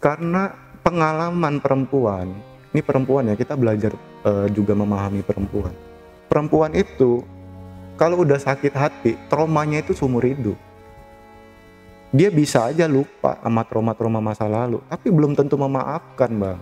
Karena pengalaman perempuan, ini perempuan ya, kita belajar juga memahami perempuan. Perempuan itu kalau udah sakit hati, traumanya itu seumur hidup. Dia bisa aja lupa sama trauma-trauma masa lalu, tapi belum tentu memaafkan, Bang.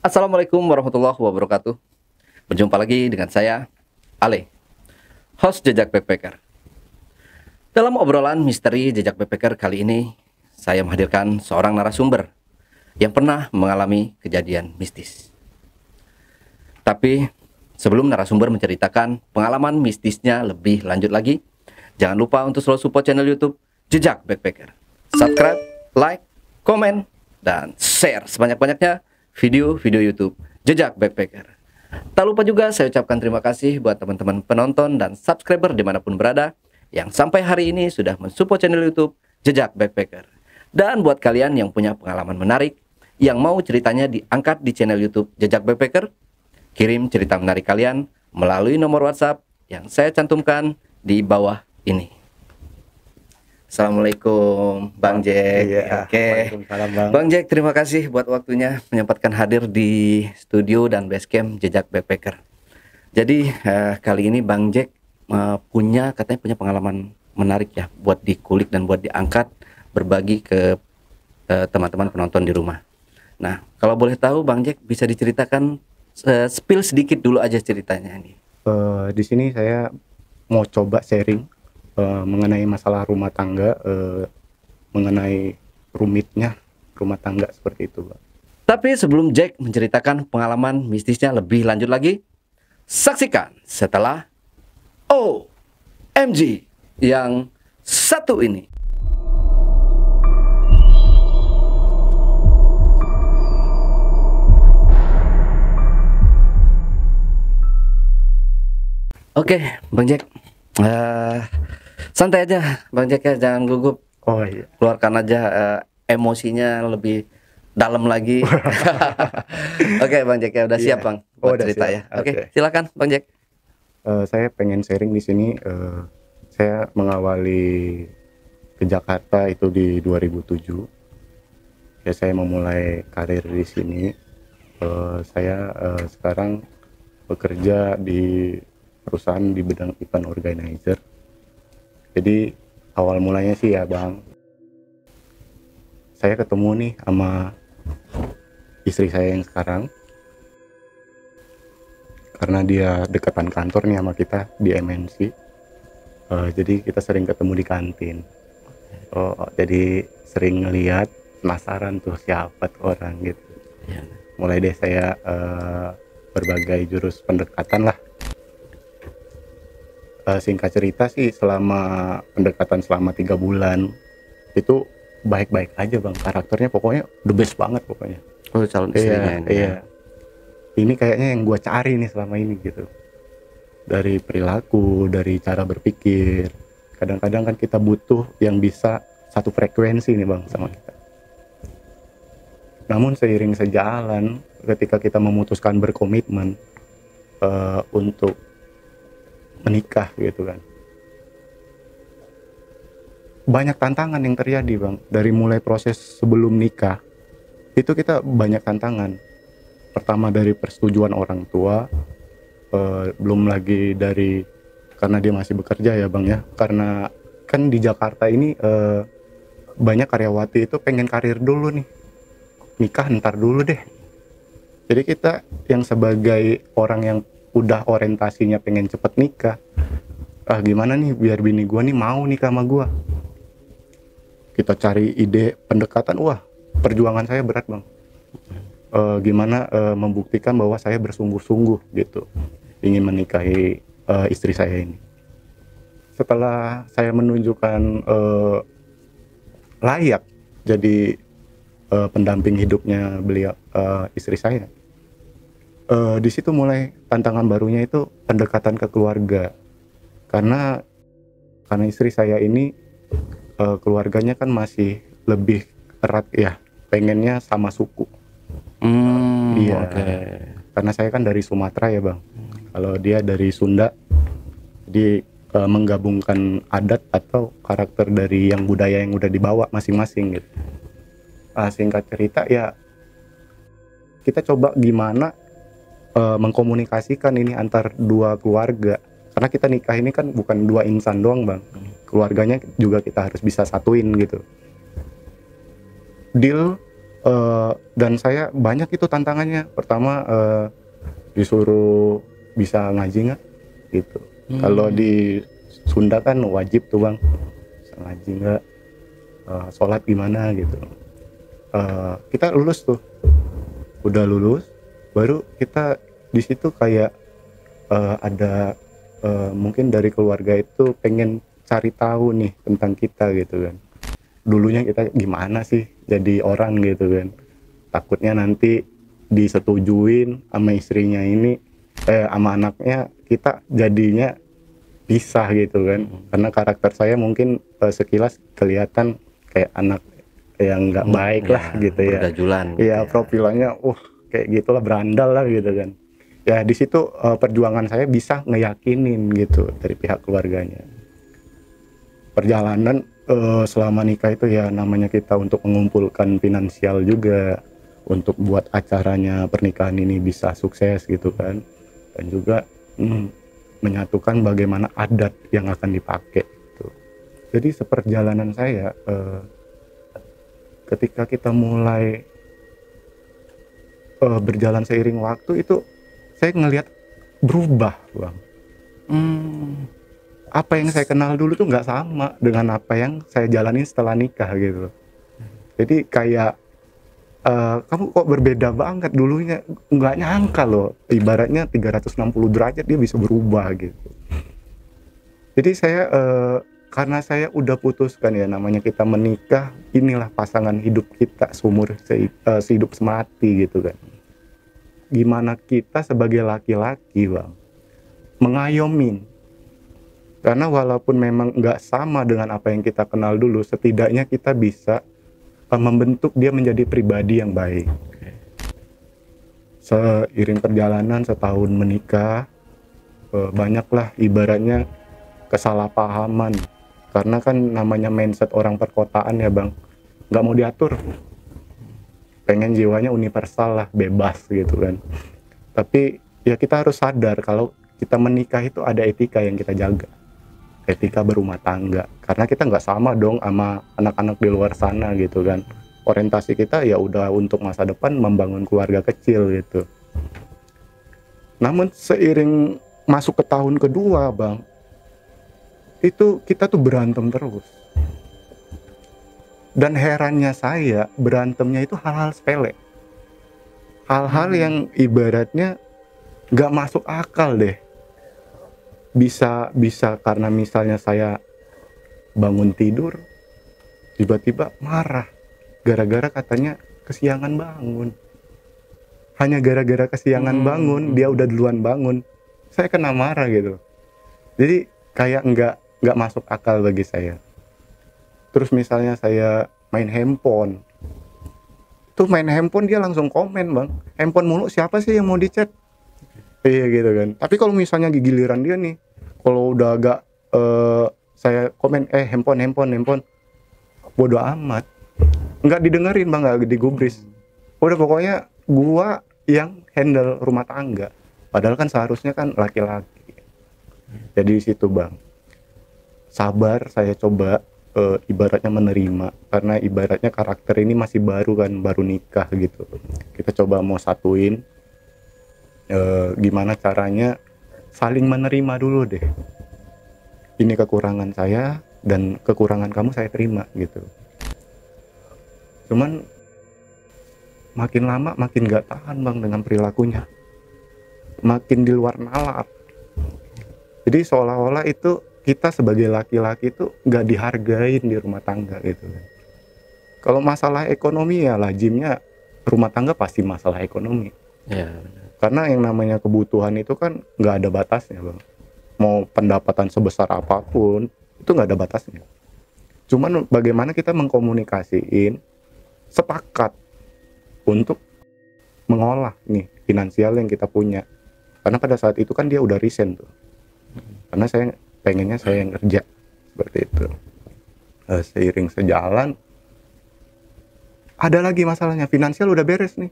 Assalamualaikum warahmatullahi wabarakatuh. Berjumpa lagi dengan saya, Ale, host Jejak Backpacker. Dalam obrolan misteri Jejak Backpacker kali ini, saya menghadirkan seorang narasumber yang pernah mengalami kejadian mistis. Tapi sebelum narasumber menceritakan pengalaman mistisnya lebih lanjut lagi, jangan lupa untuk selalu support channel YouTube Jejak Backpacker. Subscribe, like, komen, dan share sebanyak-banyaknya video-video YouTube Jejak Backpacker. Tak lupa juga saya ucapkan terima kasih buat teman-teman penonton dan subscriber dimanapun berada yang sampai hari ini sudah mensupport channel YouTube Jejak Backpacker. Dan buat kalian yang punya pengalaman menarik yang mau ceritanya diangkat di channel YouTube Jejak Backpacker, kirim cerita menarik kalian melalui nomor WhatsApp yang saya cantumkan di bawah ini. Assalamualaikum Bang Jack. Iya, Oke. Waalaikumsalam, Bang. Bang Jack, terima kasih buat waktunya menyempatkan hadir di studio dan basecamp Jejak Backpacker. Jadi kali ini Bang Jack katanya punya pengalaman menarik ya buat dikulik dan buat diangkat berbagi ke teman-teman penonton di rumah. Nah, kalau boleh tahu Bang Jack bisa diceritakan spill sedikit dulu aja ceritanya ini. Di sini saya mau coba sharing mengenai masalah rumah tangga, mengenai rumitnya rumah tangga seperti itu, Bang. Tapi sebelum Jack menceritakan pengalaman mistisnya lebih lanjut lagi, saksikan setelah OMG yang satu ini. Oke, Bang Jack. Santai aja Bang Jack ya, jangan gugup. Oh iya. Keluarkan aja emosinya lebih dalam lagi. Oke Bang Jack ya, udah siap Bang buat udah cerita siap. ya. Oke, Oke. silakan Bang Jack. Saya pengen sharing di sini. Saya mengawali ke Jakarta itu di 2007. Ya, saya memulai karir di sini. Saya sekarang bekerja di perusahaan di bidang event organizer. Jadi awal mulanya sih ya Bang, saya ketemu nih sama istri saya yang sekarang, karena dia dekatan kantor nih sama kita di MNC. Jadi kita sering ketemu di kantin. Jadi sering ngeliat, penasaran tuh siapa tuh orang gitu. Ya. Mulai deh saya berbagai jurus pendekatan lah. Singkat cerita sih, selama pendekatan selama 3 bulan itu baik-baik aja Bang, karakternya pokoknya the best banget pokoknya. Oh, calon istrinya ini. Iya. Ini kayaknya yang gue cari nih selama ini gitu. Dari perilaku, dari cara berpikir. Kadang-kadang kan kita butuh yang bisa satu frekuensi nih Bang sama kita. Namun seiring sejalan, ketika kita memutuskan berkomitmen untuk menikah gitu kan, banyak tantangan yang terjadi Bang. Dari mulai proses sebelum nikah itu kita banyak tantangan. Pertama dari persetujuan orang tua, belum lagi dari karena dia masih bekerja ya Bang ya, karena kan di Jakarta ini banyak karyawati itu pengen karir dulu nih, nikah ntar dulu deh. Jadi kita yang sebagai orang yang udah orientasinya pengen cepet nikah, gimana nih biar bini gua nih mau nikah sama gua. Kita cari ide pendekatan, wah perjuangan saya berat Bang. Gimana membuktikan bahwa saya bersungguh-sungguh gitu ingin menikahi istri saya ini. Setelah saya menunjukkan layak jadi pendamping hidupnya beliau, istri saya. Di situ mulai tantangan barunya itu pendekatan ke keluarga. Karena istri saya ini, keluarganya kan masih lebih erat ya, pengennya sama suku. Iya. Oke. Karena saya kan dari Sumatera ya Bang. Kalau dia dari Sunda, jadi menggabungkan adat atau karakter dari yang budaya yang udah dibawa masing-masing gitu. Singkat cerita ya, kita coba gimana mengkomunikasikan ini antar dua keluarga. Karena kita nikah ini kan bukan dua insan doang Bang, keluarganya juga kita harus bisa satuin gitu. Deal, dan saya banyak itu tantangannya. Pertama, disuruh bisa ngaji nggak gitu. Kalau di Sunda kan wajib tuh Bang, bisa ngaji nggak, sholat gimana gitu. Kita lulus tuh, udah lulus, baru kita di situ kayak ada mungkin dari keluarga itu pengen cari tahu nih tentang kita gitu kan. Dulunya kita gimana sih jadi orang gitu kan. Takutnya nanti disetujuin sama istrinya ini, sama anaknya, kita jadinya pisah gitu kan. Karena karakter saya mungkin sekilas kelihatan kayak anak yang nggak baik lah gitu ya. Bergajulan. Iya, profilannya kayak gitulah, berandal lah gitu kan. Ya di situ perjuangan saya bisa ngeyakinin gitu dari pihak keluarganya. Perjalanan selama nikah itu ya namanya kita untuk mengumpulkan finansial juga untuk buat acaranya pernikahan ini bisa sukses gitu kan, dan juga menyatukan bagaimana adat yang akan dipakai gitu. Jadi seperjalanan saya, ketika kita mulai berjalan seiring waktu itu saya ngelihat berubah Bang. Apa yang saya kenal dulu tuh nggak sama dengan apa yang saya jalani setelah nikah gitu. Jadi kayak kamu kok berbeda banget dulunya, nggak nyangka loh, ibaratnya 360 derajat dia bisa berubah gitu. Jadi saya karena saya udah putuskan ya, namanya kita menikah, inilah pasangan hidup kita sehidup semati gitu kan. Gimana kita sebagai laki-laki Bang mengayomin, karena walaupun memang nggak sama dengan apa yang kita kenal dulu, setidaknya kita bisa membentuk dia menjadi pribadi yang baik. Seiring perjalanan setahun menikah, banyaklah ibaratnya kesalahpahaman, karena kan namanya mindset orang perkotaan ya Bang, nggak mau diatur, pengen jiwanya universal lah, bebas gitu kan. Tapi ya kita harus sadar kalau kita menikah itu ada etika yang kita jaga, etika berumah tangga, karena kita nggak sama dong sama anak-anak di luar sana gitu kan. Orientasi kita ya udah untuk masa depan membangun keluarga kecil gitu. Namun seiring masuk ke tahun kedua Bang, itu kita tuh berantem terus. Dan herannya saya, berantemnya itu hal-hal sepele, hal-hal yang ibaratnya nggak masuk akal deh. Bisa karena misalnya saya bangun tidur tiba-tiba marah gara-gara katanya kesiangan bangun. Hanya gara-gara kesiangan bangun, dia udah duluan bangun, saya kena marah gitu. Jadi kayak nggak masuk akal bagi saya. Terus misalnya saya main handphone, tuh main handphone dia langsung komen Bang, handphone mulu, siapa sih yang mau dicat? Iya gitu kan. Tapi kalau misalnya giliran dia nih, kalau udah agak saya komen handphone, bodo amat, nggak didengerin Bang, nggak digubris. Udah pokoknya gua yang handle rumah tangga, padahal kan seharusnya kan laki-laki. Jadi di situ Bang, sabar saya coba ibaratnya menerima, karena ibaratnya karakter ini masih baru kan, baru nikah gitu. Kita coba mau satuin, gimana caranya saling menerima dulu deh. Ini kekurangan saya dan kekurangan kamu saya terima gitu. Cuman makin lama makin gak tahan Bang dengan perilakunya, makin di luar nalar. Jadi seolah-olah itu kita sebagai laki-laki itu gak dihargain di rumah tangga gitu. Kalau masalah ekonomi ya lazimnya rumah tangga pasti masalah ekonomi. Ya. Karena yang namanya kebutuhan itu kan nggak ada batasnya bang. Mau pendapatan sebesar apapun itu nggak ada batasnya. Cuman bagaimana kita mengkomunikasiin sepakat untuk mengolah nih finansial yang kita punya. Karena pada saat itu kan dia udah resign tuh. Karena saya pengennya saya yang kerja seperti itu. Seiring sejalan ada lagi masalahnya, finansial udah beres nih.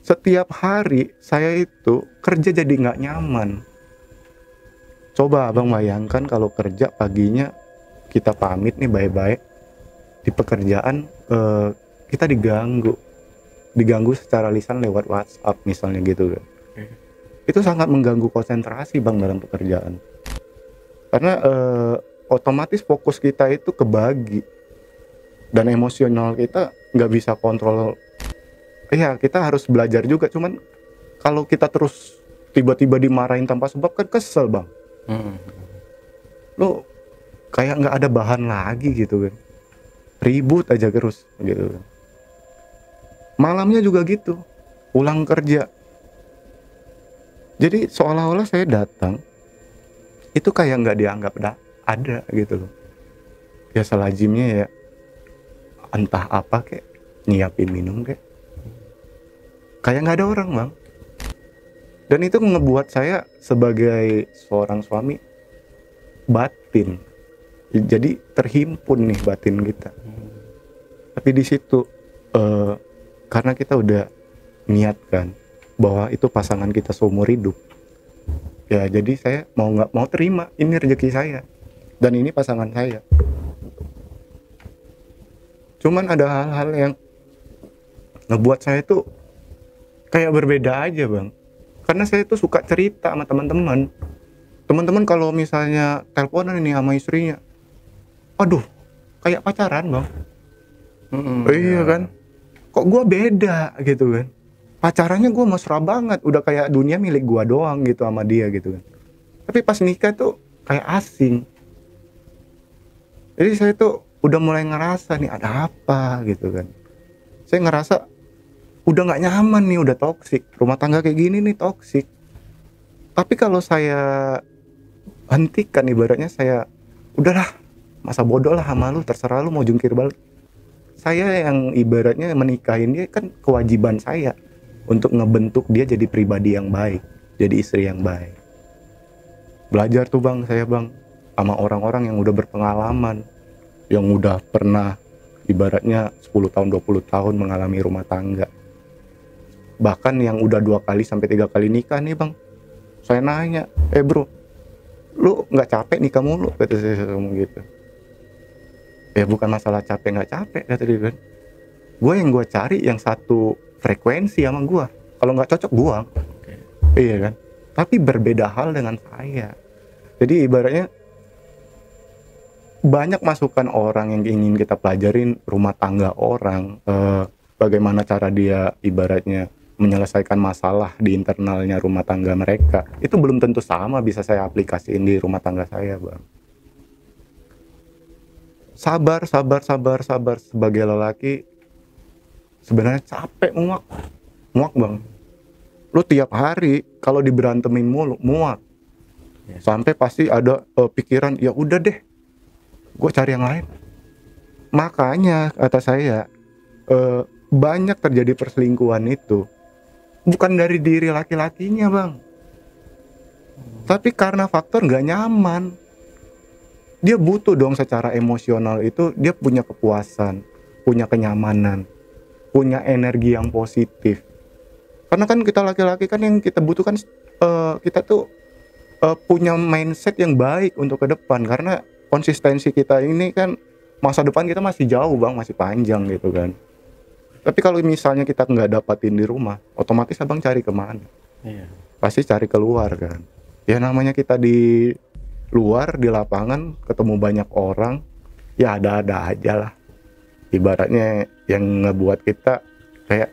Setiap hari saya itu kerja jadi nggak nyaman. Coba abang bayangkan kalau kerja paginya kita pamit nih baik-baik, di pekerjaan kita diganggu secara lisan lewat WhatsApp misalnya gitu kan. Itu sangat mengganggu konsentrasi bang dalam pekerjaan. Karena otomatis fokus kita itu kebagi dan emosional kita nggak bisa kontrol. Iya, kita harus belajar juga. Cuman kalau kita terus tiba-tiba dimarahin tanpa sebab kan kesel bang. Lo kayak nggak ada bahan lagi gitu kan, ribut aja terus gitu. Malamnya juga gitu, pulang kerja. Jadi seolah-olah saya datang itu kayak nggak dianggap ada gitu loh. Ya selajimnya ya entah apa kayak nyiapin minum kayak nggak ada orang bang. Dan itu ngebuat saya sebagai seorang suami batin, jadi terhimpun nih batin kita. Tapi di situ karena kita udah niatkan bahwa itu pasangan kita seumur hidup, ya jadi saya mau nggak mau terima ini rezeki saya dan ini pasangan saya. Cuman ada hal-hal yang ngebuat saya tuh kayak berbeda aja bang. Karena saya tuh suka cerita sama teman-teman. Teman-teman kalau misalnya teleponan ini sama istrinya, aduh, kayak pacaran bang. Iya kan? Kok gua beda gitu kan? Pacarannya gua mesra banget, udah kayak dunia milik gua doang gitu sama dia gitu kan. Tapi pas nikah tuh kayak asing. Jadi saya tuh udah mulai ngerasa nih ada apa gitu kan. Saya ngerasa udah nggak nyaman nih, udah toksik. Rumah tangga kayak gini nih toksik. Tapi kalau saya hentikan, ibaratnya saya udahlah, masa bodoh lah sama lu, terserah lu mau jungkir balik. Saya yang ibaratnya menikahin dia kan kewajiban saya untuk ngebentuk dia jadi pribadi yang baik, jadi istri yang baik. Belajar tuh bang, saya bang sama orang-orang yang udah berpengalaman, yang udah pernah ibaratnya 10 tahun 20 tahun mengalami rumah tangga. Bahkan yang udah 2 kali sampai 3 kali nikah nih bang, saya nanya, bro, lu nggak capek nikah mulu? Kata saya ngomong gitu. Ya bukan masalah capek nggak capek, kata dia kan. Gue cari yang satu frekuensi sama gue. Kalau nggak cocok buang. Iya kan. Tapi berbeda hal dengan saya. Jadi ibaratnya banyak masukan orang yang ingin kita pelajarin rumah tangga orang, bagaimana cara dia ibaratnya menyelesaikan masalah di internalnya rumah tangga mereka. Itu belum tentu sama bisa saya aplikasiin di rumah tangga saya bang. Sabar sebagai lelaki sebenarnya capek, muak bang. Lu tiap hari kalau diberantemin mulu muak. Sampai pasti ada pikiran ya udah deh, gue cari yang lain. Makanya kata saya banyak terjadi perselingkuhan itu bukan dari diri laki-lakinya bang, tapi karena faktor nggak nyaman. Dia butuh dong secara emosional itu, dia punya kepuasan, punya kenyamanan, punya energi yang positif. Karena kan kita laki-laki kan yang kita butuhkan, kita tuh punya mindset yang baik untuk ke depan. Karena konsistensi kita ini kan masa depan kita masih jauh bang, masih panjang gitu kan. Tapi kalau misalnya kita nggak dapatin di rumah, otomatis abang cari kemana? Iya. Pasti cari keluar kan. Ya namanya kita di luar, di lapangan, ketemu banyak orang, ya ada-ada aja lah. Ibaratnya yang ngebuat kita kayak,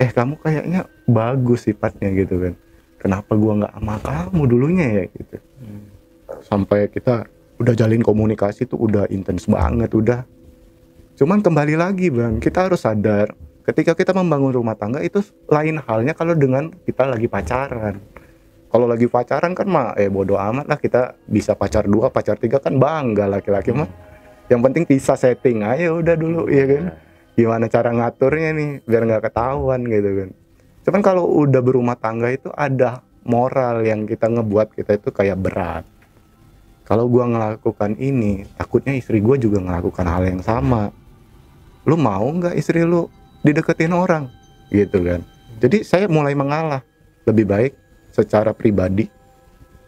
kamu kayaknya bagus sifatnya gitu kan. Kenapa gua nggak sama kamu dulunya ya gitu. Sampai kita udah jalin komunikasi tuh udah intens banget udah. Cuman kembali lagi bang, kita harus sadar ketika kita membangun rumah tangga itu lain halnya kalau dengan kita lagi pacaran. Kalau lagi pacaran kan mah bodo amat lah, kita bisa pacar 2, pacar 3 kan bangga laki-laki mah. Yang penting bisa setting aja udah dulu ya kan. Gimana cara ngaturnya nih biar nggak ketahuan gitu kan. Cuman kalau udah berumah tangga itu ada moral yang kita ngebuat kita itu kayak berat. Kalau gua ngelakukan ini, takutnya istri gua juga ngelakukan hal yang sama. Lu mau nggak istri lu dideketin orang gitu kan. Jadi saya mulai mengalah. Lebih baik secara pribadi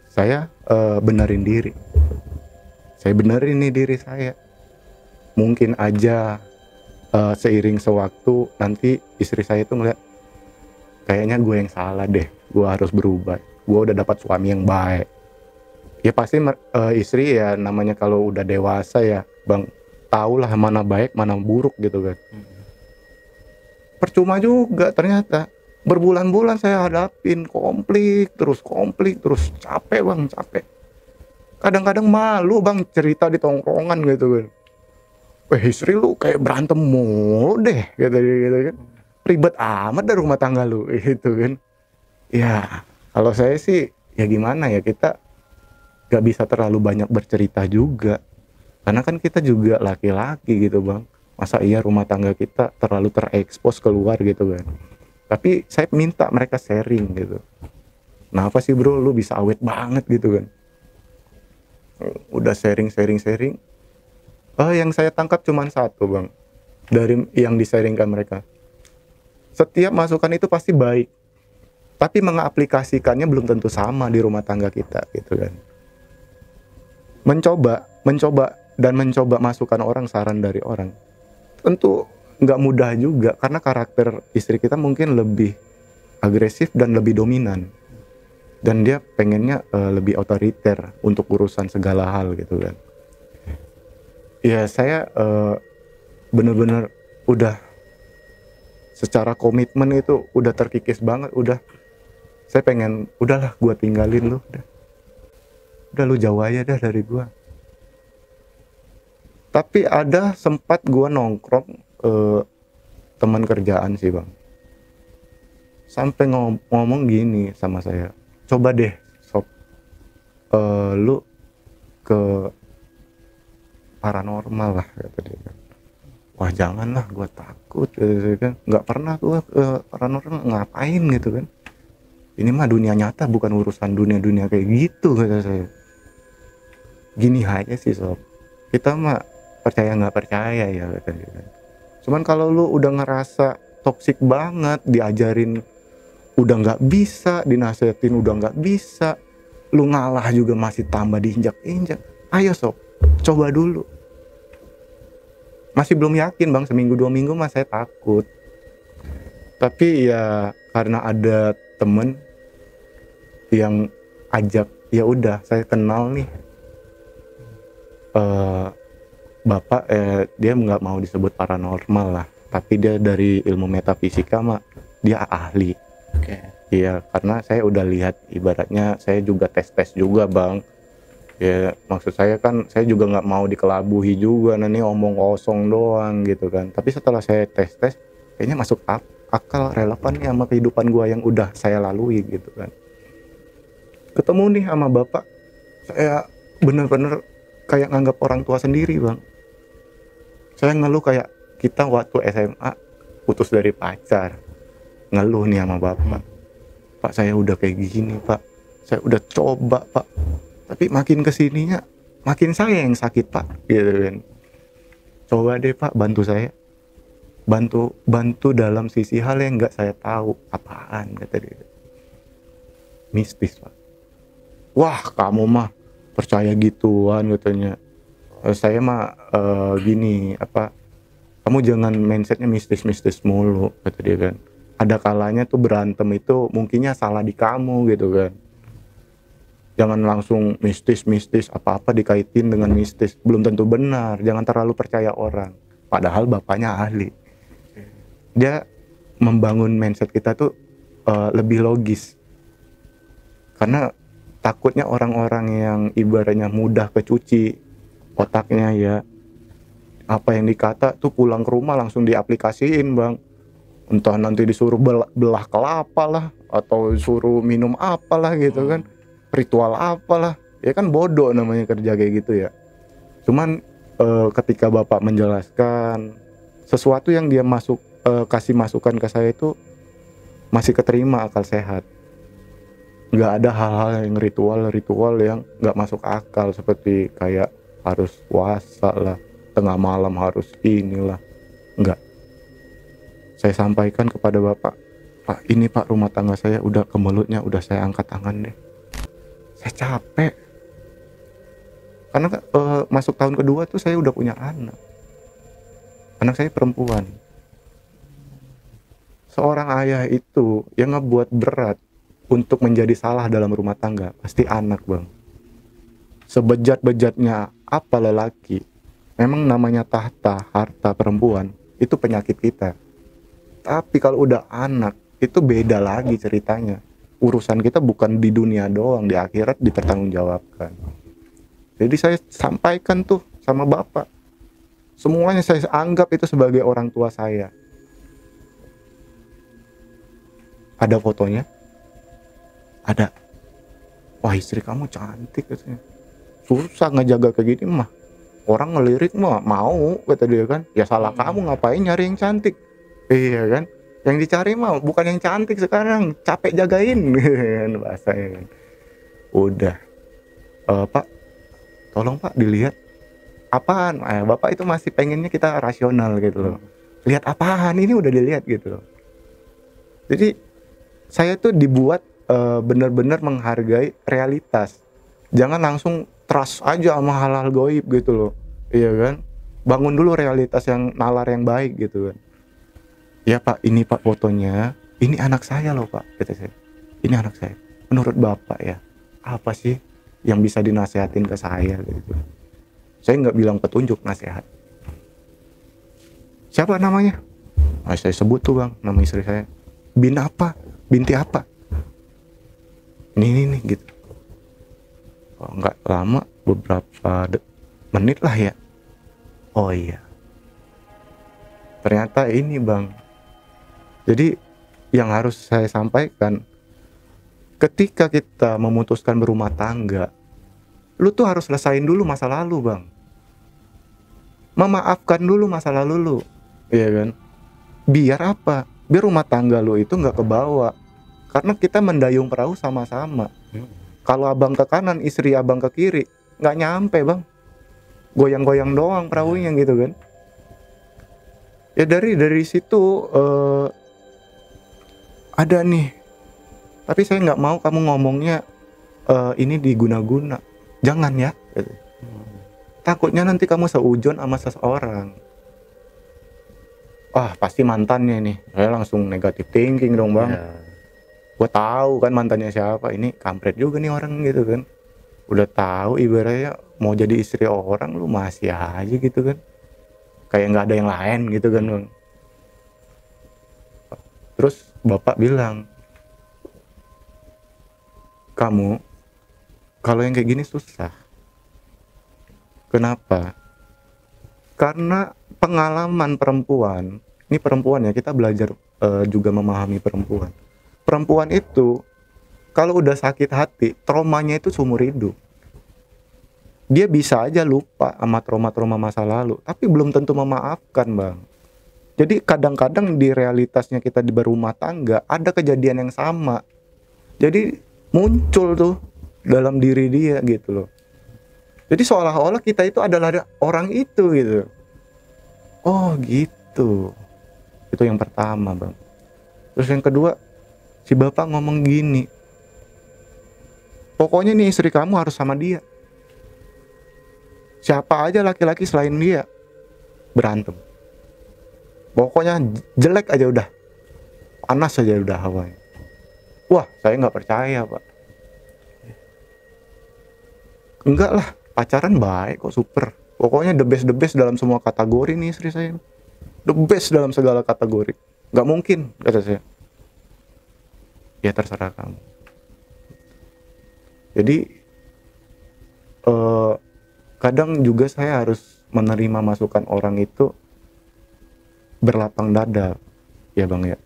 saya benerin diri. Saya benerin nih diri saya. Mungkin aja seiring sewaktu nanti istri saya itu ngeliat kayaknya gue yang salah deh, gue harus berubah, gue udah dapat suami yang baik. Ya pasti istri ya namanya kalau udah dewasa ya bang, tahulah mana baik mana buruk gitu kan. Percuma juga ternyata berbulan-bulan saya hadapin konflik terus capek bang, capek. Kadang-kadang malu bang cerita di tongkrongan gitu kan. Istri lu kayak berantem mulu deh gitu kan. Ribet amat dah rumah tangga lu gitu kan. Ya kalau saya sih ya gimana ya, kita gak bisa terlalu banyak bercerita juga karena kan kita juga laki-laki gitu bang. Masa iya rumah tangga kita terlalu terekspos keluar gitu kan. Tapi saya minta mereka sharing gitu. Kenapa sih bro lu bisa awet banget gitu kan. Udah sharing. Yang saya tangkap cuma satu bang dari yang di-sharingkan mereka. Setiap masukan itu pasti baik, tapi mengaplikasikannya belum tentu sama di rumah tangga kita gitu kan. Mencoba masukan orang, saran dari orang tentu nggak mudah juga karena karakter istri kita mungkin lebih agresif dan lebih dominan, dan dia pengennya lebih otoriter untuk urusan segala hal gitu kan. Ya saya bener-bener udah secara komitmen itu udah terkikis banget, udah saya pengen udahlah gua tinggalin lu, udah lu jauh aja dah dari gua. Tapi ada sempat gua nongkrong teman kerjaan sih bang, sampai ngomong gini sama saya, coba deh sob lu ke paranormal lah kata dia. Wah janganlah, gue takut gitu kan, nggak pernah gue paranormal, ngapain gitu kan, ini mah dunia nyata bukan urusan dunia kayak gitu kata saya. Gini aja sih sob, kita mah percaya nggak percaya ya kata dia kan. Cuman kalau lu udah ngerasa toksik banget, diajarin udah nggak bisa, dinasehatin udah nggak bisa, lu ngalah juga masih tambah diinjak-injak, ayo sob coba dulu. Masih belum yakin bang, seminggu 2 minggu mah saya takut. Tapi ya karena ada temen yang ajak, ya udah saya kenal nih bapak, dia nggak mau disebut paranormal lah, tapi dia dari ilmu metafisika mah dia ahli. Iya karena saya udah lihat, ibaratnya saya juga tes juga bang. Ya maksud saya kan saya juga nggak mau dikelabuhi juga, nanti omong kosong doang gitu kan. Tapi setelah saya tes kayaknya masuk akal, relevan nih sama kehidupan gua yang udah saya lalui gitu kan. Ketemu nih sama bapak, saya bener-bener kayak nganggap orang tua sendiri bang. Saya ngeluh kayak kita waktu SMA putus dari pacar, ngeluh nih sama bapak, pak saya udah kayak gini pak, saya udah coba pak, tapi makin kesininya makin saya yang sakit pak gitu kan. Coba deh pak bantu saya, bantu dalam sisi hal yang nggak saya tahu. Apaan kata dia? Mistis pak. Wah kamu mah percaya gituan katanya. Saya mah gini apa, kamu jangan mindsetnya mistis mulu kata dia kan. Ada kalanya tuh berantem itu mungkinnya salah di kamu gitu kan. Jangan langsung mistis, apa-apa dikaitin dengan mistis, belum tentu benar. Jangan terlalu percaya orang, padahal bapaknya ahli. Dia membangun mindset kita tuh lebih logis, karena Takutnya orang-orang yang ibaratnya mudah kecuci otaknya ya, apa yang dikata tuh pulang ke rumah langsung diaplikasiin bang. Entah nanti disuruh belah kelapa lah, atau suruh minum apalah gitu kan, ritual apalah, ya kan bodoh namanya kerja kayak gitu ya. Cuman ketika bapak menjelaskan sesuatu yang dia kasih masukan ke saya itu masih keterima akal sehat. Nggak ada hal-hal yang ritual yang nggak masuk akal, seperti kayak harus puasa lah, tengah malam harus inilah. Nggak. Saya sampaikan kepada bapak, Pak, ini Pak, rumah tangga saya udah kemelutnya, udah saya angkat tangan deh. Saya capek. Karena masuk tahun kedua tuh saya udah punya anak. Anak saya perempuan. Seorang ayah itu yang ngebuat berat untuk menjadi salah dalam rumah tangga pasti anak bang. Sebejat-bejatnya apa lelaki, memang namanya tahta harta perempuan itu penyakit kita. Tapi kalau udah anak itu beda lagi ceritanya. Urusan kita bukan di dunia doang, di akhirat dipertanggungjawabkan. Jadi saya sampaikan tuh sama bapak, semuanya saya anggap itu sebagai orang tua saya. Ada fotonya? Ada. Wah, istri kamu cantik katanya. Susah ngejaga kayak gini mah. Orang ngelirik mah mau, kata dia kan. Ya salah kamu, ngapain nyari yang cantik? Iya kan? Yang dicari mah bukan yang cantik sekarang, capek jagain kan bahasanya kan. Udah. Pak, tolong Pak dilihat. Apaan? Bapak itu masih pengennya kita rasional gitu loh. Lihat apaan? Ini udah dilihat gitu loh. Jadi saya tuh dibuat benar-benar menghargai realitas. Jangan langsung trust aja sama hal-hal goib gitu loh. Iya kan? Bangun dulu realitas yang nalar yang baik gitu kan. Ya Pak, ini Pak fotonya. Ini anak saya loh Pak, kata saya. Ini anak saya. Menurut Bapak ya, apa sih yang bisa dinasehatin ke saya gitu. Saya nggak bilang petunjuk, nasihat. Siapa namanya? Saya sebut tuh bang, nama istri saya. Bin apa? Binti apa? Ini gitu. Oh, nggak lama, beberapa menit lah ya. Oh iya. Ternyata ini bang. Jadi yang harus saya sampaikan, ketika kita memutuskan berumah tangga, lu tuh harus selesain dulu masa lalu bang. Memaafkan dulu masa lalu lu, iya kan? Biar apa? Biar rumah tangga lu itu nggak kebawa. Karena kita mendayung perahu sama-sama. Kalau abang ke kanan, istri abang ke kiri, nggak nyampe bang. Goyang-goyang doang perahunya gitu kan. Ya dari situ ada nih. Tapi saya nggak mau kamu ngomongnya ini diguna-guna. Jangan ya. Takutnya nanti kamu seujon sama seseorang. Pasti mantannya nih. Saya langsung negatif thinking dong bang. Gue tahu kan mantannya siapa. Ini kampret juga nih orang gitu kan. Udah tahu ibaratnya mau jadi istri orang, lu masih aja gitu kan. Kayak nggak ada yang lain gitu kan bang. Terus bapak bilang, kamu kalau yang kayak gini susah. Kenapa? Karena pengalaman perempuan, ini perempuan ya, kita belajar juga memahami perempuan. Perempuan itu kalau udah sakit hati, traumanya itu seumur hidup. Dia bisa aja lupa sama trauma-trauma masa lalu, tapi belum tentu memaafkan bang. Jadi kadang-kadang di realitasnya kita di berumah tangga ada kejadian yang sama. Jadi muncul tuh dalam diri dia gitu loh. Jadi seolah-olah kita itu adalah orang itu gitu. Oh gitu. Itu yang pertama bang. Terus yang kedua, si bapak ngomong gini, pokoknya nih istri kamu harus sama dia. Siapa aja laki-laki selain dia berantem. Pokoknya jelek aja udah, panas aja udah hawanya. Wah, saya nggak percaya pak. Enggak lah, pacaran baik kok, super. Pokoknya the best dalam semua kategori nih istri saya. The best dalam segala kategori. Nggak mungkin, kata saya. Ya terserah kamu. Jadi eh, kadang juga saya harus menerima masukan orang itu berlapang dada ya bang ya,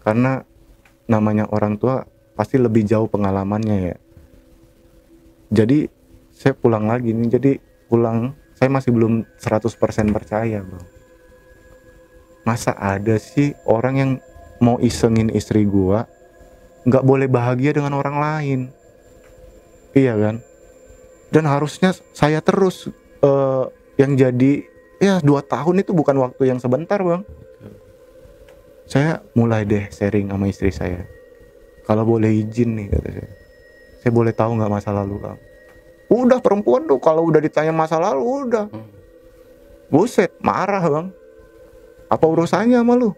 karena namanya orang tua pasti lebih jauh pengalamannya ya. Jadi saya pulang lagi nih, jadi pulang saya masih belum 100% percaya bang. Masa ada sih orang yang mau isengin istri gua nggak boleh bahagia dengan orang lain, iya kan? Dan harusnya saya terus yang jadi, ya 2 tahun itu bukan waktu yang sebentar bang. Saya mulai deh sharing sama istri saya, kalau boleh izin nih kata saya boleh tahu nggak masa lalu kamu? Udah perempuan tuh kalau udah ditanya masa lalu udah buset marah bang, apa urusannya sama lu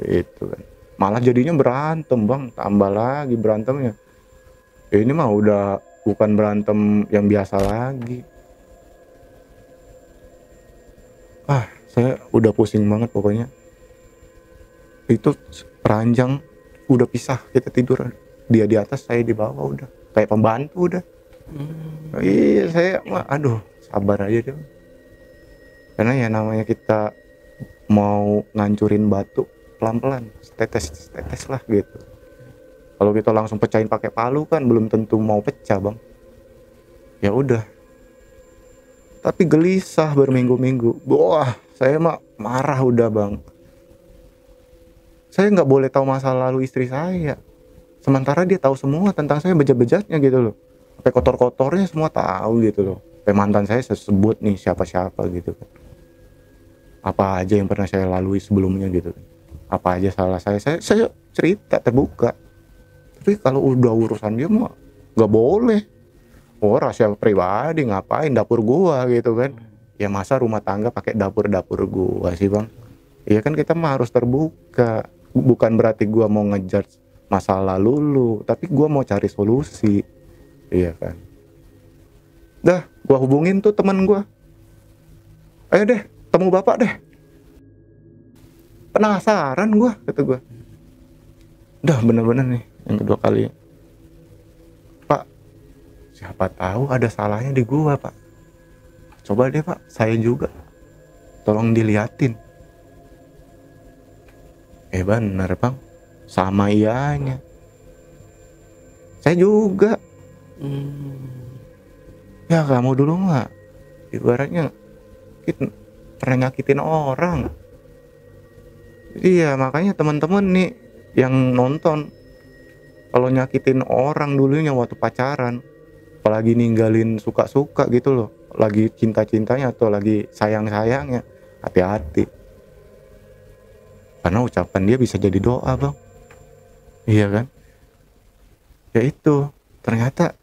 itu kan. Malah jadinya berantem bang, tambah lagi berantemnya. Ini mah udah bukan berantem yang biasa lagi. Saya udah pusing banget pokoknya. Itu ranjang udah pisah, kita tidur, dia di atas saya di bawah, udah kayak pembantu udah. Iya saya mah aduh sabar aja deh, karena ya namanya kita mau ngancurin batu pelan-pelan, tetes lah gitu. Kalau kita langsung pecahin pakai palu kan belum tentu mau pecah bang. Ya udah, tapi gelisah berminggu-minggu. Wah saya mah marah udah bang. Saya nggak boleh tahu masa lalu istri saya, sementara dia tahu semua tentang saya, bejat-bejatnya gitu loh, sampai kotor-kotornya semua tahu gitu loh. Sampai mantan saya sebut nih siapa-siapa gitu kan, apa aja yang pernah saya lalui sebelumnya gitu kan, apa aja salah saya cerita terbuka. Tapi kalau udah urusan dia mah nggak boleh. Oh rahasia pribadi, ngapain dapur gua gitu kan. Ya masa rumah tangga pakai dapur gua sih bang. Iya kan kita mah harus terbuka. Bukan berarti gua mau ngejar masa lalu lu, tapi gua mau cari solusi. Iya kan. Dah gua hubungin tuh teman gua, ayo deh temu bapak deh, penasaran gua kata gua. Dah bener-bener nih yang kedua kali, Pak siapa tahu ada salahnya di gua Pak, coba deh Pak saya juga tolong diliatin. Bener bang, sama ianya saya juga. Ya kamu dulu mah ibaratnya kita pernah nyakitin orang. Iya makanya teman-teman nih yang nonton, kalau nyakitin orang dulunya waktu pacaran, apalagi ninggalin suka-suka gitu loh, lagi cinta-cintanya atau lagi sayang-sayangnya, hati-hati, karena ucapan dia bisa jadi doa bang. Iya kan. Ya itu ternyata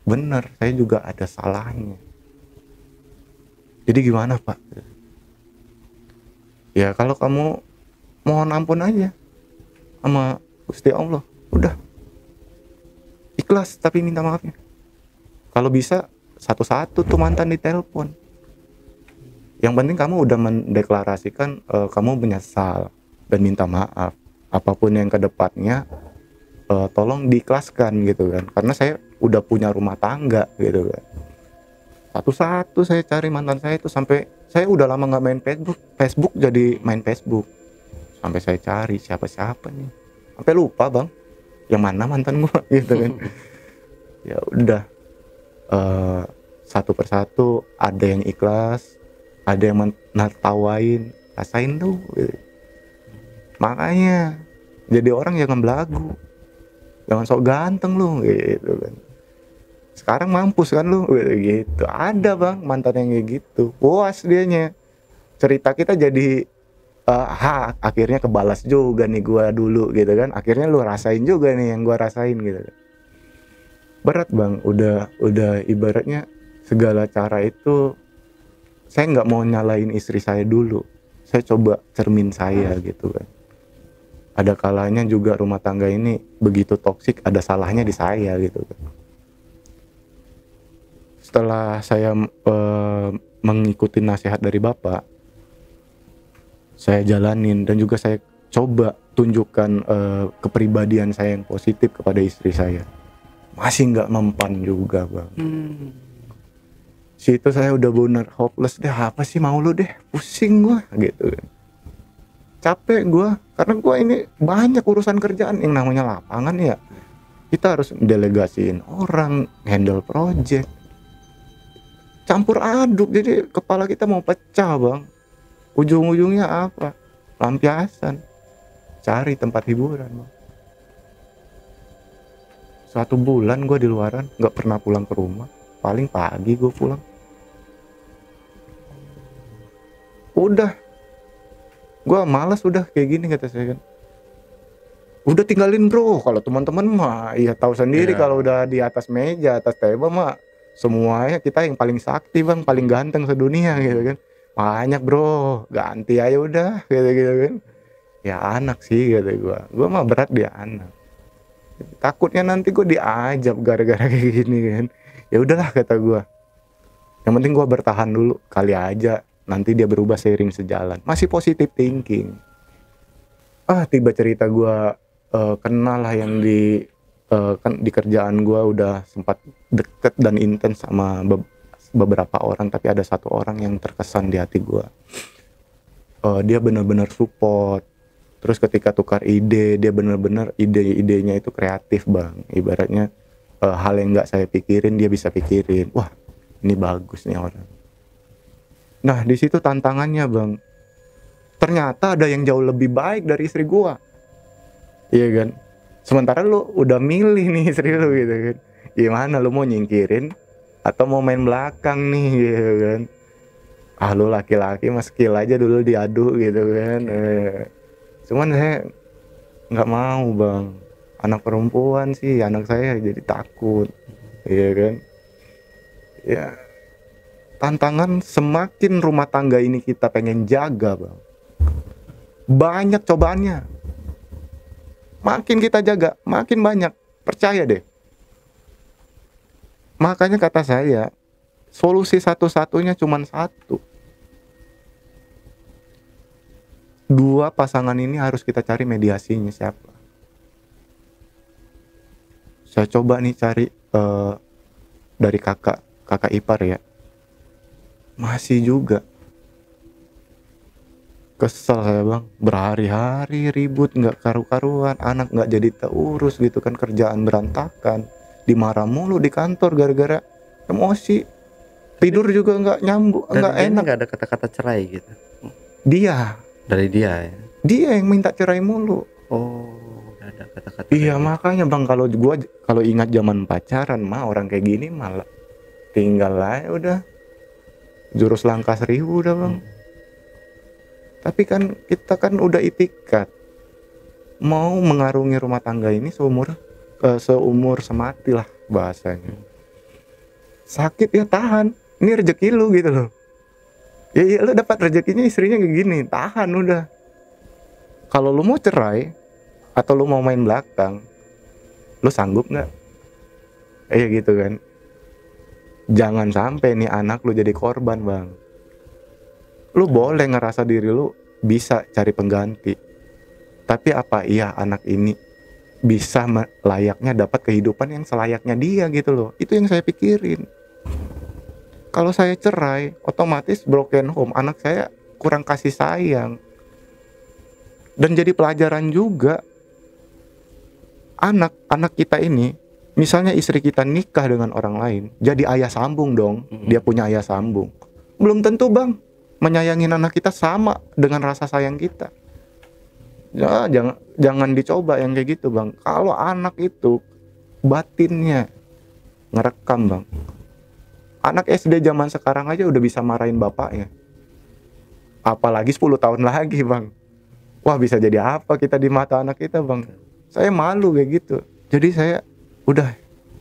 bener, saya juga ada salahnya. Jadi gimana Pak? Ya kalau kamu mohon ampun aja sama Gusti Allah, udah ikhlas tapi minta maafnya. Kalau bisa satu-satu tuh mantan ditelepon. Yang penting kamu udah mendeklarasikan kamu menyesal dan minta maaf. Apapun yang kedepannya tolong diikhlaskan gitu kan. Karena saya udah punya rumah tangga gitu kan. Satu-satu saya cari mantan saya itu, sampai saya udah lama nggak main Facebook jadi main Facebook. Sampai saya cari siapa-siapa nih. Sampai lupa bang, yang mana mantan gua gitu kan. Ya udah, satu persatu ada yang ikhlas, ada yang menertawain, rasain tuh gitu. Makanya jadi orang jangan belagu, jangan sok ganteng lu gitu kan. Sekarang mampus kan lu gitu. Ada bang mantan yang kayak gitu, puas dianya. Cerita kita jadi akhirnya kebalas juga nih gua dulu gitu kan. Akhirnya lu rasain juga nih yang gua rasain gitu kan. Berat bang, udah ibaratnya segala cara itu saya nggak mau nyalain istri saya dulu. Saya coba cermin saya gitu kan. Ada kalanya juga rumah tangga ini begitu toksik, ada salahnya di saya gitu kan. Setelah saya mengikuti nasihat dari Bapak, saya jalanin dan juga saya coba tunjukkan kepribadian saya yang positif kepada istri saya. masih nggak mempan juga bang. Situ saya udah bener hopeless deh, apa sih mau lu deh, pusing gua gitu kan. Capek gua karena gua ini banyak urusan kerjaan, yang namanya lapangan ya kita harus delegasiin orang, handle project, campur aduk, jadi kepala kita mau pecah bang. Ujung-ujungnya apa? Lampiasan, cari tempat hiburan bang. 1 bulan gue di luaran, nggak pernah pulang ke rumah. Paling pagi gue pulang. Udah, gue malas udah kayak gini kata saya kan. Udah tinggalin bro, kalau teman-teman mah ya tahu sendiri kalau udah di atas meja, atas table mah semuanya kita yang paling sakti bang, paling ganteng sedunia gitu kan. Banyak bro, ganti aja udah gitu kan. Ya anak sih kata gue mah berat dia anak. Takutnya nanti gue diajab gara-gara kayak gini kan. Ya udahlah kata gue, yang penting gue bertahan dulu, kali aja nanti dia berubah seiring sejalan. Masih positive thinking. Tiba cerita gue kenal lah yang kan di kerjaan gue udah sempat deket dan intens sama beberapa orang, tapi ada satu orang yang terkesan di hati gue. Dia benar-benar support. Terus ketika tukar ide, dia benar-benar ide-idenya itu kreatif bang. Ibaratnya hal yang nggak saya pikirin dia bisa pikirin. Wah, ini bagus nih orang. Nah di situ tantangannya bang. Ternyata ada yang jauh lebih baik dari istri gua. Iya kan. Sementara lu udah milih nih istri lu gitu kan. Gimana lu mau nyingkirin atau mau main belakang nih gitu kan. Lu laki-laki mas skill aja dulu diadu gitu kan. Cuman saya nggak mau bang, anak perempuan sih, anak saya jadi takut, iya kan? Ya tantangan semakin rumah tangga ini kita pengen jaga bang, banyak cobaannya. Makin kita jaga, makin banyak, percaya deh. Makanya kata saya, solusi satu-satunya cuman satu. 2 pasangan ini harus kita cari mediasinya siapa. Saya coba nih cari dari kakak ipar ya. Masih juga. Kesel saya bang, berhari-hari ribut nggak karu-karuan, anak nggak jadi terurus gitu kan, kerjaan berantakan, dimarah mulu di kantor gara-gara emosi, tidur juga nggak nyambung, nggak enak. Nggak ada kata-kata cerai gitu. Dari dia yang minta cerai mulu. Nggak ada kata-kata. Iya gitu. Makanya bang, kalau ingat zaman pacaran mah orang kayak gini malah tinggal aja udah, jurus langkah 1000 udah bang. Tapi kan kita kan udah itikat mau mengarungi rumah tangga ini seumur semati lah bahasanya. Sakit ya tahan, ini rezeki lu gitu loh. Ya lu dapat rezekinya istrinya kayak gini, tahan udah. Kalau lu mau cerai atau lu mau main belakang, lu sanggup nggak? Gitu kan. Jangan sampai nih anak lu jadi korban bang. Lu boleh ngerasa diri lu bisa cari pengganti, tapi apa iya anak ini bisa layaknya dapat kehidupan yang selayaknya dia gitu loh. Itu yang saya pikirin. Kalau saya cerai, otomatis broken home, anak saya kurang kasih sayang. Dan jadi pelajaran juga, anak kita ini, misalnya istri kita nikah dengan orang lain, jadi ayah sambung dong, dia punya ayah sambung. Belum tentu bang, menyayangin anak kita sama dengan rasa sayang kita. Ya, jangan dicoba yang kayak gitu bang. Kalau anak itu batinnya ngerekam bang. Anak SD zaman sekarang aja udah bisa marahin bapaknya. Apalagi 10 tahun lagi bang. Wah bisa jadi apa kita di mata anak kita bang. Saya malu kayak gitu. Jadi saya udah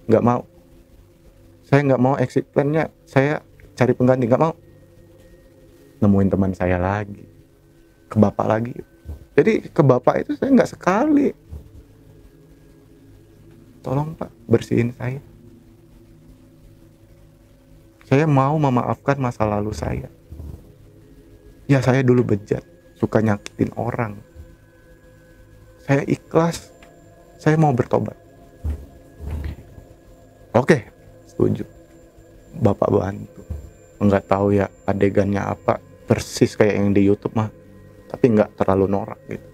gak mau. Saya gak mau exit plan-nya. Saya cari pengganti, gak mau. Nemuin teman saya lagi. Ke bapak lagi. Jadi ke bapak itu saya gak sekali. Tolong pak bersihin saya. Saya mau memaafkan masa lalu saya. Ya saya dulu bejat, suka nyakitin orang. Saya ikhlas, saya mau bertobat. Oke, setuju, bapak bantu. Nggak tahu ya adegannya apa persis kayak yang di YouTube mah, tapi nggak terlalu norak gitu.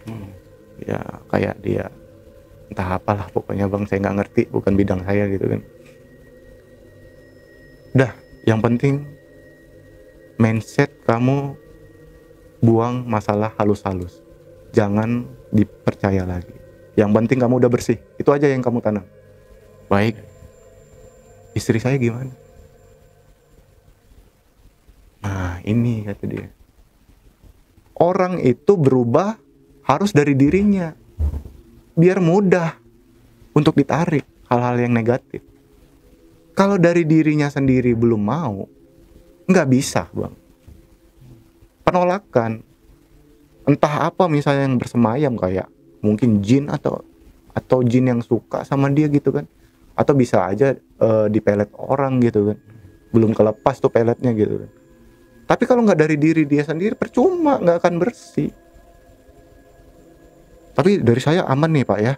Ya kayak dia entah apalah pokoknya bang, saya nggak ngerti, bukan bidang saya gitu kan. Udah, yang penting mindset kamu, buang masalah halus-halus, jangan dipercaya lagi. Yang penting kamu udah bersih, itu aja yang kamu tanam. Baik, istri saya gimana? Nah ini kata dia, orang itu berubah harus dari dirinya, biar mudah untuk ditarik hal-hal yang negatif. Kalau dari dirinya sendiri belum mau, nggak bisa bang. Penolakan, entah apa misalnya yang bersemayam kayak mungkin jin atau jin yang suka sama dia gitu kan, atau bisa aja dipelet orang gitu kan, belum kelepas tuh peletnya gitu kan. Tapi kalau nggak dari diri dia sendiri, percuma, nggak akan bersih. Tapi dari saya aman nih pak ya,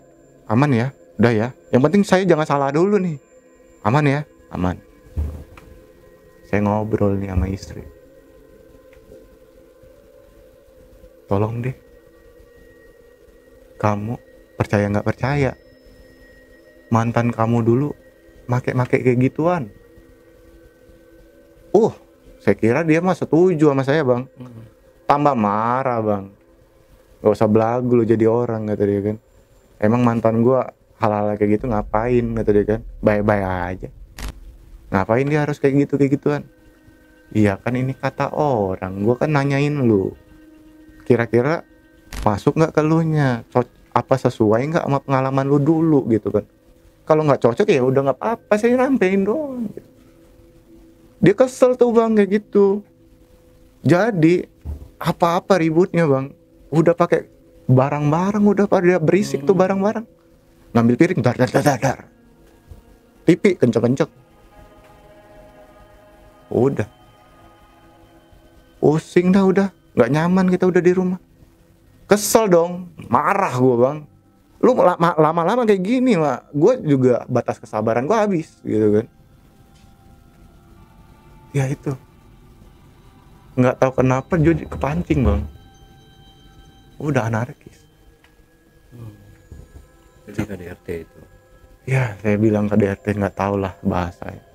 aman ya, udah ya. Yang penting saya jangan salah dulu nih, aman ya, aman. Saya ngobrol nih sama istri, tolong deh, kamu percaya nggak percaya, mantan kamu dulu make kayak gituan. Saya kira dia mah setuju sama saya bang. Tambah marah bang, gak usah belagu lo jadi orang kata dia kan. Emang mantan gua hal-hal kayak gitu ngapain kata dia kan, bye-bye aja. Ngapain dia harus kayak gituan. Iya kan ini kata orang, gua kan nanyain lu, kira-kira masuk nggak ke lu nya, apa sesuai nggak sama pengalaman lu dulu gitu kan. Kalau nggak cocok ya udah nggak apa-apa, saya nyampein doang gitu. Dia kesel tuh bang kayak gitu. Jadi apa-apa ributnya bang, udah pakai barang-barang, udah pada berisik tuh barang-barang. Ngambil piring dar. TV kenceng-kenceng. Udah. Pusing dah udah, nggak nyaman kita udah di rumah. Kesel dong, marah gua bang. Lu lama-lama kayak gini mah, gue juga batas kesabaran gue habis gitu kan. Ya itu, nggak tahu kenapa jadi kepancing bang, udah anarkis. Jadi KDRT itu. Ya saya bilang KDRT nggak tahu lah bahasanya.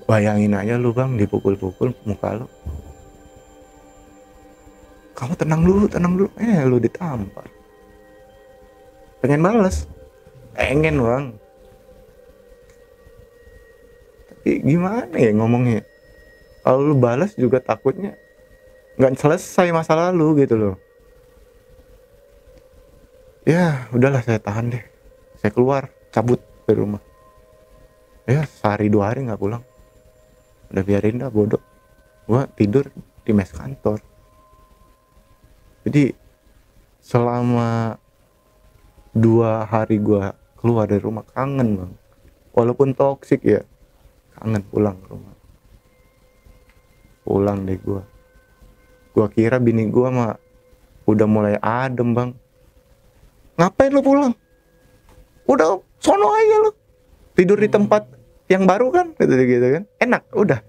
Bayangin aja lu bang, dipukul-pukul muka lu. Kamu tenang dulu, lu ditampar. Pengen balas, pengen bang. Gimana ya ngomongnya, kalau lu balas juga takutnya nggak selesai masa lalu gitu loh. Ya udahlah saya tahan deh, saya keluar cabut dari rumah. Ya sehari 2 hari nggak pulang, udah biarin dah bodoh. Gua tidur di mes kantor. Jadi selama 2 hari gua keluar dari rumah kangen bang, walaupun toksik ya, kangen pulang ke rumah. Pulang deh gua kira bini gua mah udah mulai adem bang. Ngapain lu pulang, udah sono aja lu tidur di tempat yang baru kan gitu kan, enak udah.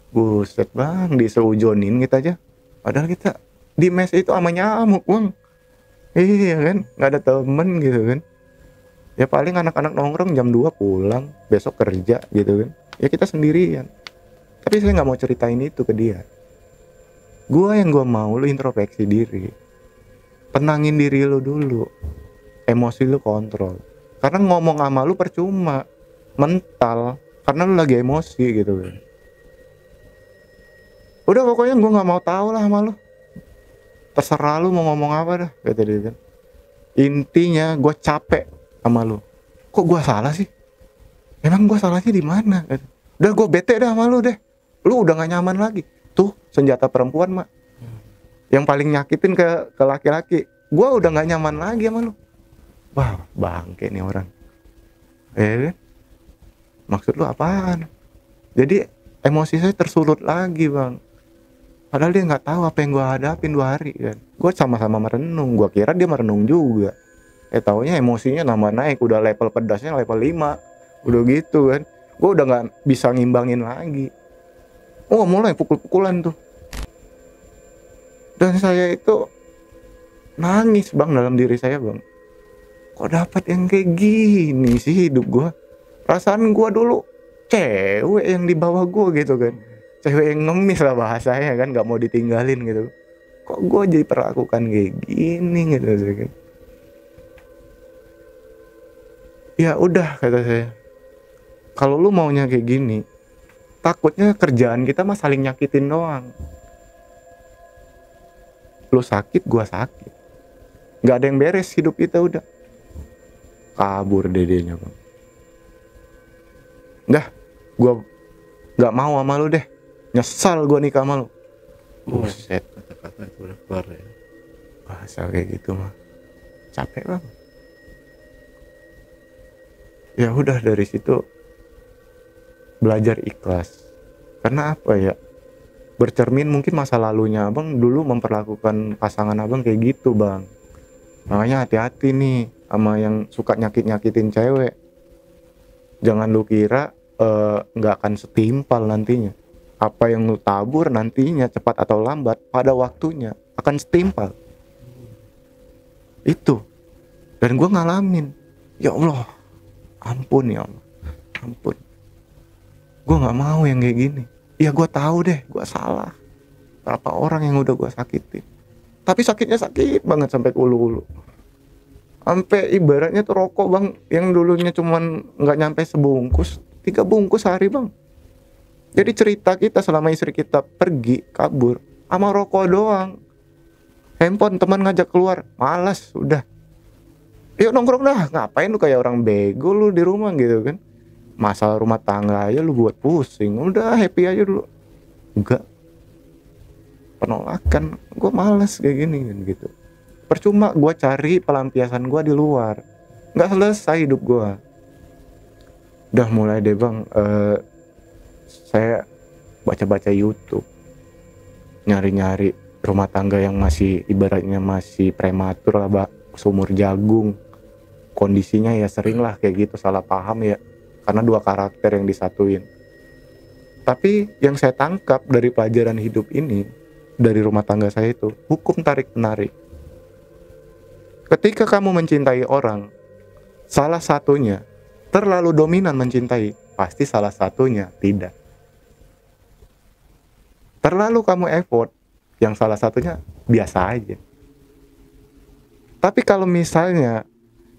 Buset bang, diseujonin kita aja, padahal kita di mes itu sama nyamuk bang. Iya kan, nggak ada temen gitu kan. Ya paling anak-anak nongkrong jam 2 pulang, besok kerja gitu kan. Ya kita sendirian. Tapi saya nggak mau ceritain itu ke dia. Yang gua mau lu introspeksi diri, tenangin diri lu dulu, emosi lu kontrol. Karena ngomong sama lu percuma, mental, karena lu lagi emosi gitu kan. Udah pokoknya gua nggak mau tahu lah sama lu. Terserah lu mau ngomong apa dah, kata dia kan. Intinya gua capek sama lu. Kok gua salah sih? Emang gua salahnya di mana? Udah gua bete dah sama lu deh. Lu udah gak nyaman lagi. Tuh senjata perempuan mak, yang paling nyakitin ke laki-laki. Gua udah gak nyaman lagi sama lu. Wah bangke nih orang. Maksud lu apaan? Jadi emosi saya tersulut lagi bang. Padahal dia nggak tahu apa yang gua hadapin 2 hari kan. Gua sama-sama merenung. Gua kira dia merenung juga. Taunya emosinya nambah naik, udah level pedasnya level 5, udah gitu kan. Gue udah nggak bisa ngimbangin lagi. Oh mulai pukul-pukulan tuh. Dan saya itu nangis bang dalam diri saya bang. Kok dapat yang kayak gini sih hidup gue? Perasaan gue dulu cewek yang di bawah gue gitu kan. Cewek yang ngemis lah bahasanya kan, nggak mau ditinggalin gitu. Kok gue jadi perlakukan kayak gini gitu kan. Ya udah kata saya. Kalau lu maunya kayak gini, takutnya kerjaan kita mah saling nyakitin doang. Lu sakit, gua sakit. Nggak ada yang beres hidup kita udah. Kabur dedenya bang. Dah, gua nggak mau sama lu deh. Nyesal gua nikah sama lu. Buset. Kata-kata itu udah keluar ya. Bahasa kayak gitu mah. Capek bang. Ya udah dari situ belajar ikhlas. Karena apa ya? Bercermin mungkin masa lalunya abang dulu memperlakukan pasangan abang kayak gitu bang. Makanya hati-hati nih sama yang suka nyakit-nyakitin cewek. Jangan lu kira nggak akan setimpal nantinya. Apa yang lu tabur nantinya cepat atau lambat pada waktunya akan setimpal. Itu. Dan gue ngalamin. Ya Allah, ampun ya Allah, ampun. Gue nggak mau yang kayak gini. Ya gue tahu deh, gue salah. Berapa orang yang udah gue sakitin. Tapi sakitnya sakit banget sampai ulu-ulu. Sampai ibaratnya tuh rokok bang, yang dulunya cuman nggak nyampe sebungkus, 3 bungkus sehari bang. Jadi cerita kita selama istri kita pergi kabur, sama rokok doang. Handphone teman ngajak keluar, malas udah. Yuk nongkrong dah, ngapain lu kayak orang bego lu di rumah gitu kan. Masalah rumah tangga aja lu buat pusing, udah happy aja dulu. Enggak, penolakan, gue males kayak gini kan gitu. Percuma gue cari pelampiasan gue di luar, nggak selesai hidup gue. Udah mulai deh bang, saya baca-baca YouTube, nyari-nyari rumah tangga yang masih ibaratnya masih prematur lah bak, seumur jagung. Kondisinya ya sering lah kayak gitu, salah paham ya. Karena 2 karakter yang disatuin. Tapi yang saya tangkap dari pelajaran hidup ini, dari rumah tangga saya itu, hukum tarik-menarik. Ketika kamu mencintai orang, salah satunya terlalu dominan mencintai, pasti salah satunya tidak. Terlalu kamu effort, yang salah satunya biasa aja. Tapi kalau misalnya,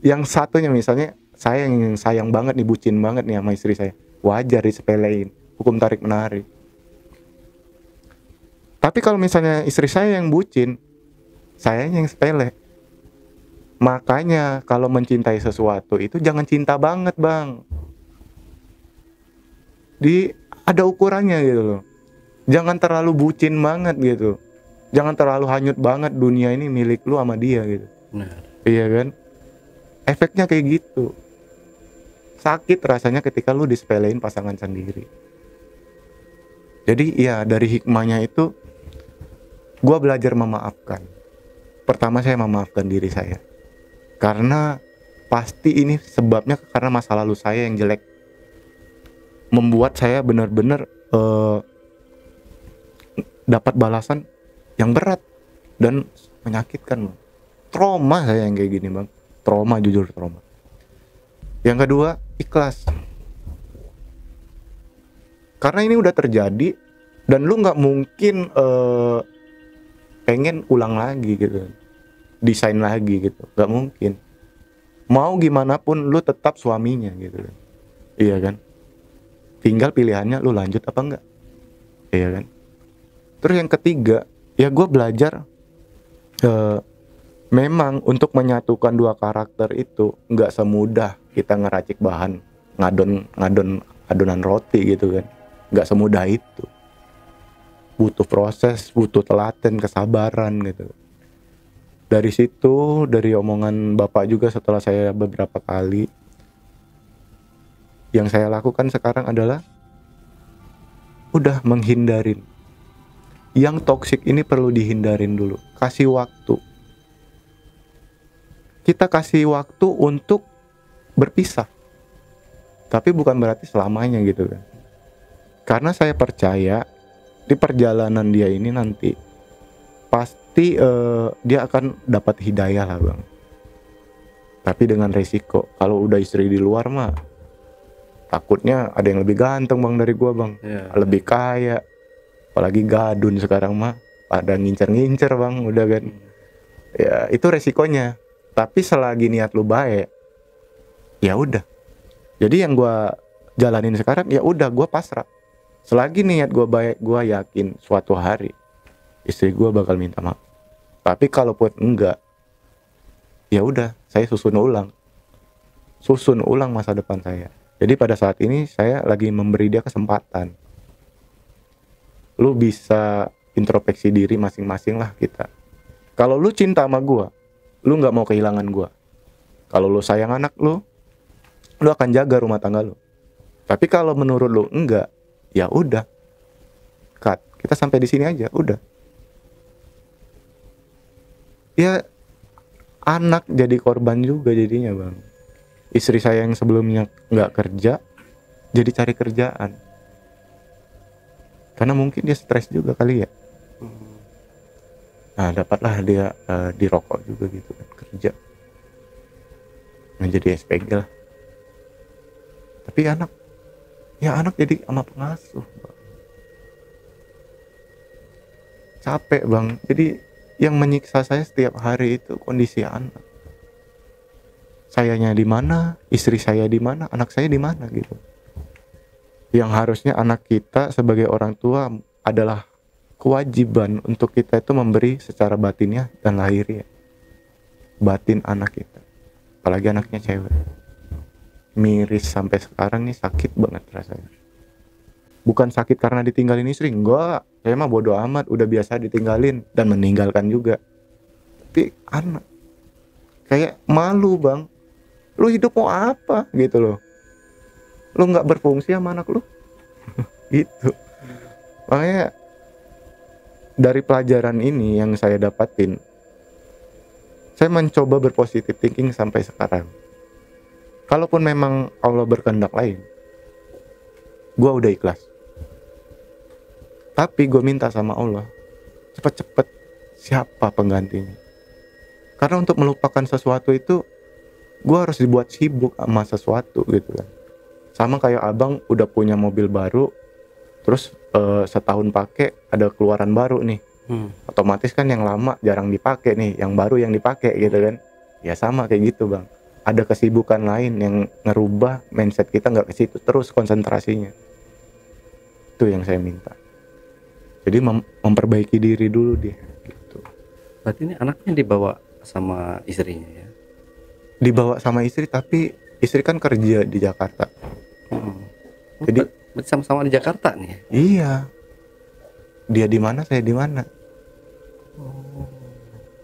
yang satunya misalnya, saya yang sayang banget nih, bucin banget nih sama istri saya, wajar disepelein, hukum tarik menarik. Tapi kalau misalnya istri saya yang bucin, saya yang sepele. Makanya kalau mencintai sesuatu itu jangan cinta banget bang. Ada ukurannya gitu loh. Jangan terlalu bucin banget gitu. Jangan terlalu hanyut banget, dunia ini milik lu sama dia gitu. Benar. Iya kan? Efeknya kayak gitu. Sakit rasanya ketika lu disepelein pasangan sendiri. Jadi ya dari hikmahnya itu, gue belajar memaafkan. Pertama saya memaafkan diri saya. Karena pasti ini sebabnya karena masa lalu saya yang jelek. Membuat saya benar-benar dapat balasan yang berat dan menyakitkan. Trauma saya yang kayak gini bang. Trauma, jujur trauma. Yang kedua, ikhlas. Karena ini udah terjadi dan lu nggak mungkin pengen ulang lagi gitu, desain lagi gitu, nggak mungkin. Mau gimana pun lu tetap suaminya gitu, iya kan? Tinggal pilihannya lu lanjut apa enggak, iya kan? Terus yang ketiga, ya gue belajar memang untuk menyatukan 2 karakter itu nggak semudah kita ngeracik bahan adonan roti gitu kan, nggak semudah itu. Butuh proses, butuh telaten, kesabaran gitu. Dari situ, dari omongan bapak juga setelah saya beberapa kali, yang saya lakukan sekarang adalah udah menghindarin. Yang toksik ini perlu dihindarin dulu, kasih waktu. kita kasih waktu untuk berpisah. Tapi bukan berarti selamanya gitu kan. Karena saya percaya di perjalanan dia ini nanti pasti dia akan dapat hidayah lah bang. Tapi dengan resiko, kalau udah istri di luar mah takutnya ada yang lebih ganteng bang dari gua bang, lebih kaya, apalagi gadun sekarang mah pada ngincer-ngincer bang, udah kan. Ya itu resikonya. Tapi selagi niat lu baik, ya udah. Jadi yang gua jalanin sekarang ya udah gua pasrah. Selagi niat gua baik, gua yakin suatu hari istri gua bakal minta maaf. Tapi kalaupun enggak, ya udah, saya susun ulang masa depan saya. Jadi pada saat ini saya lagi memberi dia kesempatan. Lu bisa introspeksi diri masing-masing lah kita. Kalau lu cinta sama gua, lu nggak mau kehilangan gua. Kalau lu sayang anak lu akan jaga rumah tangga lu. Tapi kalau menurut lu enggak, ya udah, cut. Kita sampai di sini aja, udah. Ya anak jadi korban juga jadinya bang. Istri saya yang sebelumnya nggak kerja jadi cari kerjaan karena mungkin dia stres juga kali ya. Nah dapatlah dia dirokok juga gitu kan, kerja nah jadi SPG lah. Tapi anak jadi sama pengasuh bang. Capek bang. Jadi yang menyiksa saya setiap hari itu kondisi anak. Sayanya di mana, istri saya di mana, anak saya di mana gitu. Yang harusnya anak kita sebagai orang tua adalah kewajiban untuk kita itu memberi secara batinnya dan lahirnya. Batin anak kita. Apalagi anaknya cewek. Miris sampai sekarang nih, sakit banget rasanya. Bukan sakit karena ditinggalin istri, enggak. Saya mah bodo amat, udah biasa ditinggalin dan meninggalkan juga. Tapi anak kayak malu bang. Lu hidup mau apa gitu loh. Lu nggak berfungsi sama anak lu. Gitu. Makanya dari pelajaran ini yang saya dapatin, saya mencoba berpositif thinking sampai sekarang. Kalaupun memang Allah berkehendak lain, gua udah ikhlas. Tapi gue minta sama Allah, cepet-cepet siapa penggantinya. Karena untuk melupakan sesuatu itu, gue harus dibuat sibuk sama sesuatu gitu kan. Sama kayak abang udah punya mobil baru, terus setahun pakai ada keluaran baru nih. Otomatis kan yang lama jarang dipakai nih, yang baru yang dipakai gitu kan. Ya sama kayak gitu bang. Ada kesibukan lain yang ngerubah mindset kita nggak ke situ terus konsentrasinya. Itu yang saya minta. Jadi memperbaiki diri dulu dia gitu. Berarti ini anaknya dibawa sama istrinya ya? Dibawa sama istri, tapi istri kan kerja di Jakarta. Jadi berarti sama-sama di Jakarta nih? Iya. Dia di mana, saya di mana.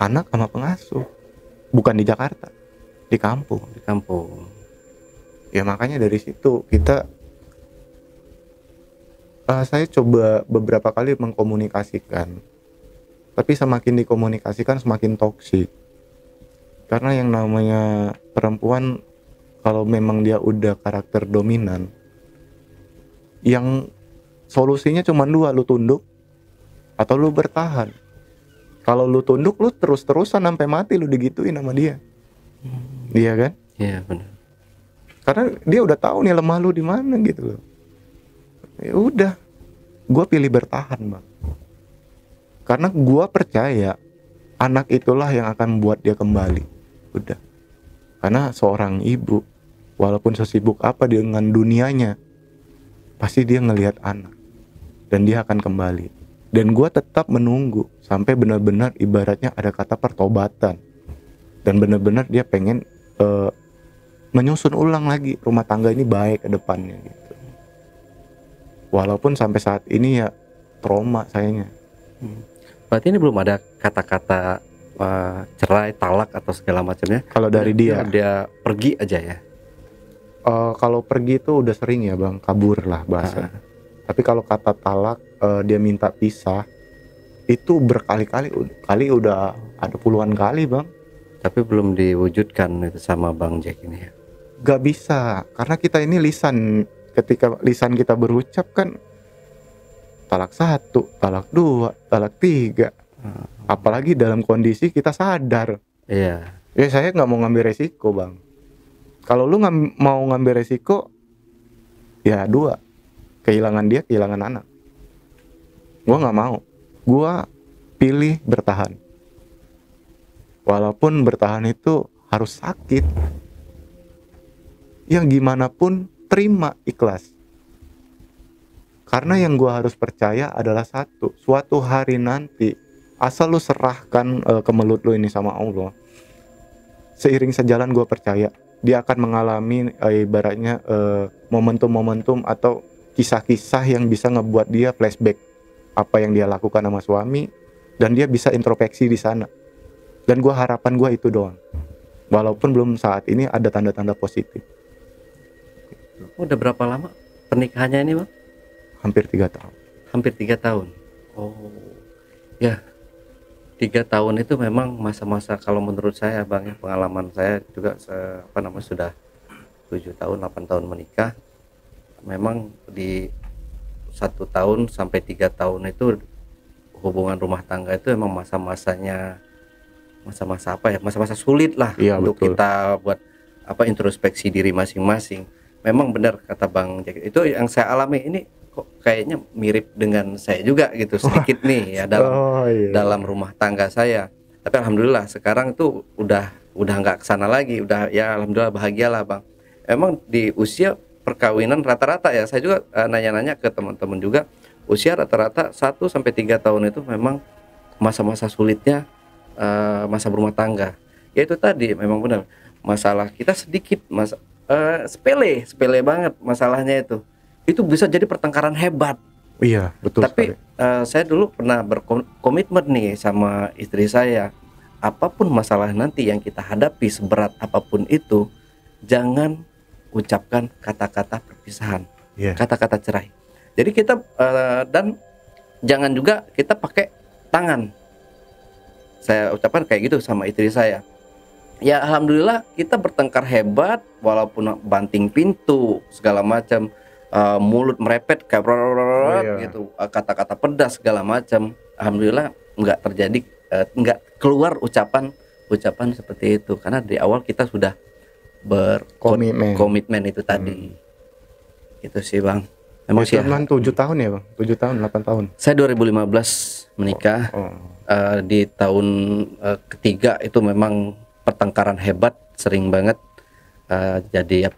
Anak sama pengasuh. Bukan di Jakarta, di kampung. Di kampung. Ya makanya dari situ kita saya coba beberapa kali mengkomunikasikan, tapi semakin dikomunikasikan semakin toksik. Karena yang namanya perempuan, kalau memang dia udah karakter dominan, yang solusinya cuma dua, lu tunduk atau lu bertahan. Kalau lu tunduk, lu terus-terusan sampai mati, lu digituin sama dia. Iya kan? Iya benar. Karena dia udah tahu nih lemah lu di mana gitu loh. Ya udah, gue pilih bertahan bang. Karena gue percaya anak itulah yang akan membuat dia kembali. Udah. Karena seorang ibu, walaupun sesibuk apa dengan dunianya, pasti dia ngelihat anak dan dia akan kembali. Dan gue tetap menunggu sampai benar-benar ibaratnya ada kata pertobatan dan benar-benar dia pengen menyusun ulang lagi rumah tangga ini baik ke depannya gitu. Walaupun sampai saat ini ya trauma sayanya. Berarti ini belum ada kata-kata cerai, talak atau segala macamnya. Kalau dari dia pergi aja ya. Kalau pergi itu udah sering ya bang, kabur lah bahasa. Tapi kalau kata talak, dia minta pisah, itu berkali-kali udah ada puluhan kali bang. Tapi belum diwujudkan itu sama Bang Jack ini ya. Gak bisa, karena kita ini lisan. Ketika lisan kita berucap kan talak 1, talak 2, talak 3. Apalagi dalam kondisi kita sadar. Iya. Ya saya nggak mau ngambil resiko bang. Kalau lu mau ngambil resiko, ya 2, kehilangan dia, kehilangan anak. Gua nggak mau. Gua pilih bertahan. Walaupun bertahan itu harus sakit. Ya gimana pun terima, ikhlas. Karena yang gua harus percaya adalah satu, suatu hari nanti asal lu serahkan kemelut lu ini sama Allah, seiring sejalan gua percaya dia akan mengalami ibaratnya momentum-momentum atau kisah-kisah yang bisa ngebuat dia flashback apa yang dia lakukan sama suami, dan dia bisa introspeksi di sana. Dan gua harapan gua itu doang, walaupun belum saat ini ada tanda-tanda positif. Udah berapa lama pernikahannya ini Bang? Hampir 3 tahun. Hampir 3 tahun. Oh ya, 3 tahun itu memang masa-masa, kalau menurut saya Bang ya, pengalaman saya juga sudah 7 tahun 8 tahun menikah. Memang di 1 tahun sampai 3 tahun itu hubungan rumah tangga itu memang masa-masanya, masa-masa apa ya, masa-masa sulit lah. Iya, untuk betul. kita buat introspeksi diri masing-masing. Memang benar kata Bang Jack, itu yang saya alami ini kok kayaknya mirip dengan saya juga gitu sedikit nih ya dalam rumah tangga saya. Tapi alhamdulillah sekarang tuh udah nggak kesana lagi, udah ya alhamdulillah bahagialah Bang. Emang di usia perkawinan rata-rata ya, saya juga nanya-nanya ke teman-teman juga, usia rata-rata 1 sampai 3 tahun itu memang masa-masa sulitnya masa berumah tangga. Ya itu tadi memang benar, masalah kita sedikit, sepele banget masalahnya itu bisa jadi pertengkaran hebat. Iya, betul. Tapi saya dulu pernah berkomitmen nih sama istri saya, apapun masalah nanti yang kita hadapi, seberat apapun itu, jangan ucapkan kata-kata perpisahan, kata-kata cerai. Jadi kita dan jangan juga kita pakai tangan. Saya ucapkan kayak gitu sama istri saya. Ya alhamdulillah kita bertengkar hebat, walaupun banting pintu segala macam, mulut merepet kayak gitu, kata-kata pedas segala macam. Alhamdulillah nggak terjadi, nggak keluar ucapan seperti itu, karena dari awal kita sudah berkomitmen itu tadi. Itu sih Bang. Memang sih 7 tahun ya Bang, 7 tahun 8 tahun. Saya 2015 menikah. Di tahun ketiga itu memang pertengkaran hebat, sering banget, jadi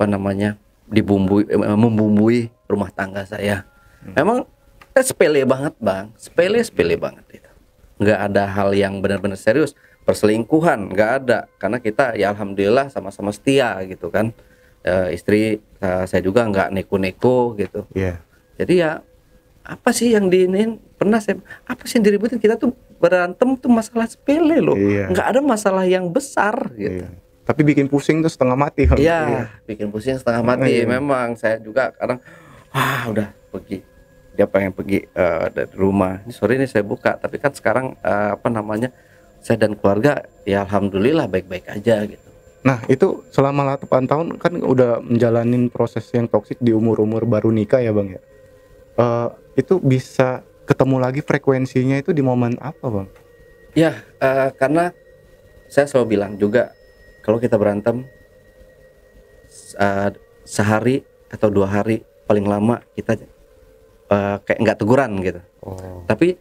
membumbui rumah tangga saya. Memang sepele banget Bang, sepele banget itu. Nggak ada hal yang benar-benar serius, perselingkuhan nggak ada, karena kita ya alhamdulillah sama-sama setia gitu kan. Istri saya juga nggak neko-neko gitu. Jadi ya apa sih yang apa sih yang diributin, kita tuh berantem tuh masalah sepele loh, nggak ada masalah yang besar gitu. Tapi bikin pusing tuh setengah mati. Bikin pusing setengah mati. Memang saya juga kadang udah pergi, dia pengen pergi dari rumah. Ini sorry nih saya buka, tapi kan sekarang saya dan keluarga ya alhamdulillah baik-baik aja gitu. Nah itu selama 8 tahun kan udah menjalanin proses yang toksik di umur-umur baru nikah ya Bang ya. Itu bisa ketemu lagi frekuensinya itu di momen apa Bang? Ya karena saya selalu bilang juga, kalau kita berantem sehari atau 2 hari paling lama kita kayak nggak teguran gitu. Tapi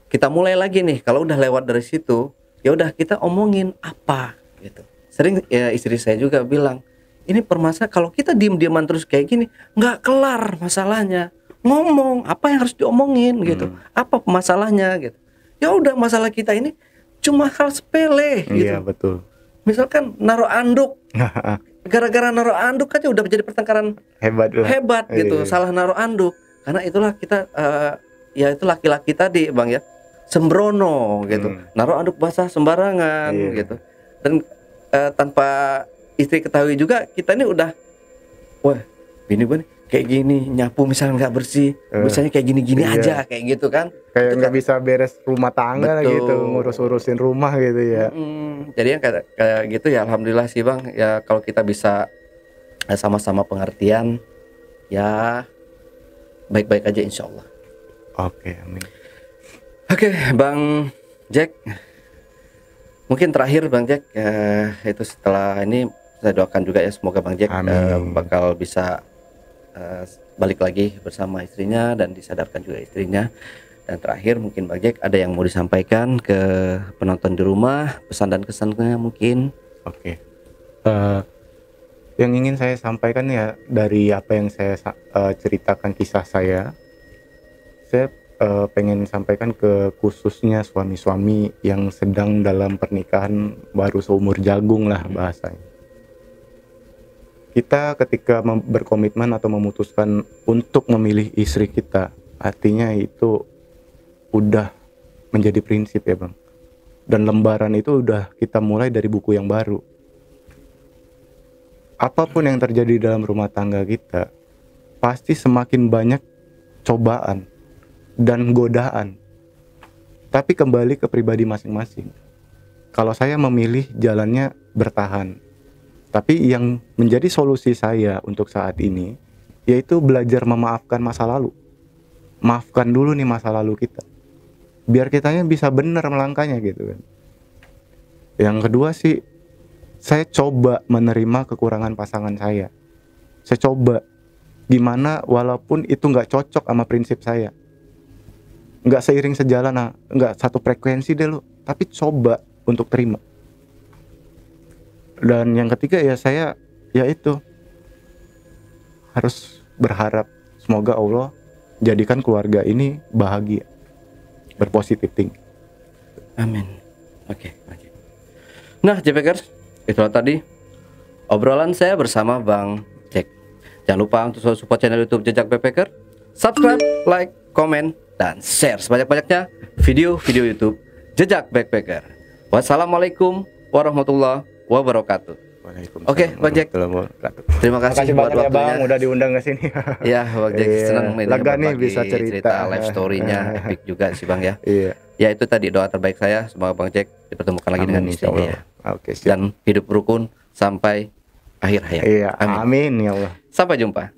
kita mulai lagi nih, kalau udah lewat dari situ ya udah kita omongin apa gitu. Sering ya istri saya juga bilang, ini permasalahan kalau kita diem-dieman terus kayak gini nggak kelar masalahnya. Ngomong apa yang harus diomongin gitu, apa masalahnya gitu. Ya udah, masalah kita ini cuma hal sepele gitu. Iya betul. Misalkan naruh anduk, gara-gara naruh anduk aja udah menjadi pertengkaran hebat gitu. Salah naruh anduk, karena itulah kita ya itu laki-laki tadi Bang ya, sembrono gitu, naruh anduk basah sembarangan gitu. Dan tanpa istri ketahui juga kita ini udah, wah bini gue nih kayak gini, nyapu misalnya nggak bersih, biasanya kayak gini-gini Iya. aja kayak gitu kan. Kayak Itu nggak kan- bisa beres rumah tangga lah Betul. gitu, ngurus-urusin rumah gitu ya. Jadi yang kayak gitu ya alhamdulillah sih Bang, ya kalau kita bisa sama-sama pengertian ya baik-baik aja insya Allah. Oke, amin. Oke, Bang Jack. Mungkin terakhir Bang Jack, itu setelah ini saya doakan juga ya semoga Bang Jack Amin. bakal bisa balik lagi bersama istrinya dan disadarkan juga istrinya. Dan terakhir mungkin Bang Jack ada yang mau disampaikan ke penonton di rumah, pesan dan kesannya mungkin. Oke. Yang ingin saya sampaikan ya dari apa yang saya ceritakan kisah saya pengen sampaikan ke khususnya suami-suami yang sedang dalam pernikahan baru seumur jagung lah bahasanya. Kita ketika berkomitmen atau memutuskan untuk memilih istri kita, artinya itu udah menjadi prinsip ya Bang. Dan lembaran itu udah kita mulai dari buku yang baru. Apapun yang terjadi dalam rumah tangga kita, pasti semakin banyak cobaan dan godaan. Tapi kembali ke pribadi masing-masing. Kalau saya memilih jalannya bertahan. Tapi yang menjadi solusi saya untuk saat ini yaitu belajar memaafkan masa lalu. Maafkan dulu nih masa lalu kita. Biar kitanya bisa benar melangkahnya gitu kan. Yang kedua sih, saya coba menerima kekurangan pasangan saya. Saya coba gimana walaupun itu nggak cocok sama prinsip saya, nggak seiring sejalan, nggak satu frekuensi deh lo, tapi coba untuk terima. Dan yang ketiga ya saya yaitu harus berharap semoga Allah jadikan keluarga ini bahagia, berpositif tinggi. Amin. Oke. Nah, JPKers, itulah tadi obrolan saya bersama Bang Jack. Jangan lupa untuk selalu support channel YouTube Jejak Backpacker, subscribe, like, komen, dan share sebanyak-banyaknya video-video YouTube Jejak Backpacker. Wassalamualaikum warahmatullahi wabarakatuh. Waalaikumsalam. Oke, Bang Jack. Terima kasih Makasih buat banyak ya Bang, waktunya. udah diundang ke sini. Ya, Bang Jack Iya, senang ini lega nih berbagi bisa cerita. life story-nya epic juga sih Bang ya. Iya. Ya itu tadi doa terbaik saya, semoga Bang Jack dipertemukan lagi dengan Amin, istrinya insyaallah. ya. Oke, siap. Dan hidup rukun sampai akhir hayat. Iya, amin ya Allah. Sampai jumpa.